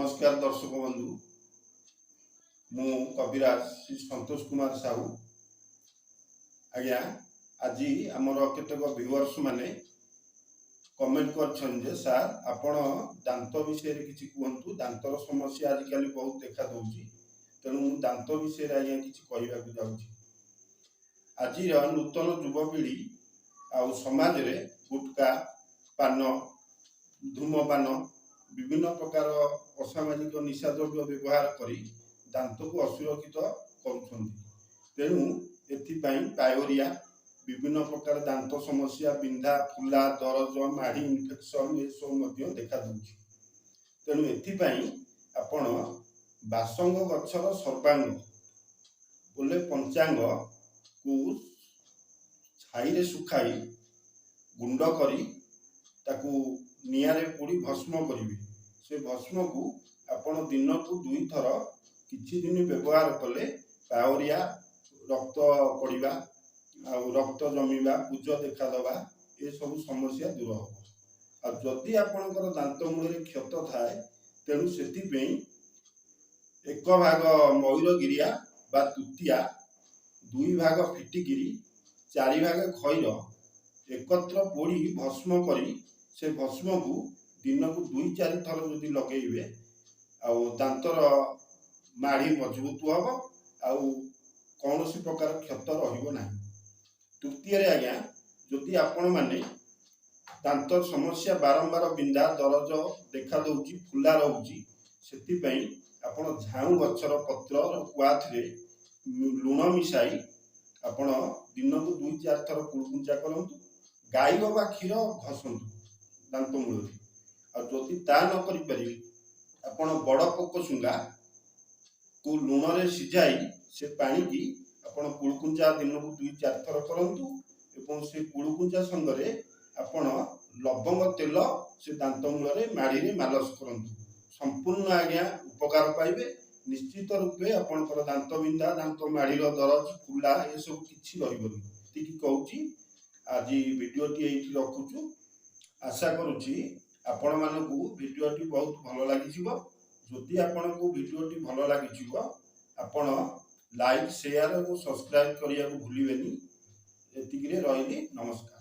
नमस्कार दर्शक बंधु मु कविराज श्री संतोष कुमार साहू आज्ञा आज आमर केतक व्यूअर्स माने कमेंट कर सार आपण दांत विषय किसी कहतु दांतर समस्या आजिकल बहुत देखा दूसरी तेणु मु दांत विषय आज्ञा किसी कहवाक जाऊँगी आज नूतन युवपीढ़ी आ समाज रे गुटका पान धूमपान विभिन्न प्रकार असामाजिक निशा द्रव्य व्यवहार करी दांत को असुरक्षित करेणु पायोरिया विभिन्न प्रकार दांत समस्या बिंधा फुला दरज माढ़ी इन्फेक्शन ये सब देखा दूसरी तेणु एपाई बासंग गछर सर्वांग बोले पंचांग को छाई सुखाई गुंड करी ताकू निआरे पोड़ी भस्म करेंगे से भस्म को आपण दिन को 2 थर किछि दिन व्यवहार कले पावरिया रक्त पड़वा रक्त जमीवा पूज देखा दबा ये सब समस्या दूर हम जदि आपणकर दांत मूल क्षत थाए तेणु से एक भाग मयूरगिरिया बा तुतिया 2 भाग फिटिकिरी 4 भाग खैर एकत्र पोड़ी भस्म करी से भस्म को दिन को 2-4 थर जदि लगे दांतर माढ़ी मजबूत हम आउ कौन प्रकार क्षत रहा तृतीय आज्ञा जदि आपण मैंने दांत समस्या बारंबार बिंधा दरज देखा दूसरी फुला रोचे से आपण झाऊ गछर पत्र कुआथरे लुण मिसाई आपण दिन को 2-4 थर कुलकुंचा करूँ गाई बा क्षीर घसतु दांत मूल आदि ता न करें आपण बड़ पोकशुंगा को लुण रे सिझाई से पानी की आपण कुलकुंचा दिन को 2-4 थर करंतु एवं से कुलकुंचा संगरे आपण लवंग तेल से दांत मूल रे माड़ी रे मालस करंतु संपूर्ण आज्ञा उपकार पाइबे निश्चित रूपे आपणकर दांत बिंधा दांत माड़ीर दरज फुला ये सब किछि रहिबनी ठीक कहूची आज वीडियोटी एठी रखुछु आशा करुच्ची आपण मानकू वीडियोटी बहुत भल लगी जदि आपण को वीडियोटी भल लगी आपण लाइक शेयर और सब्सक्राइब करिया को भूलिबेनी एतिकिरे रहिली नमस्कार।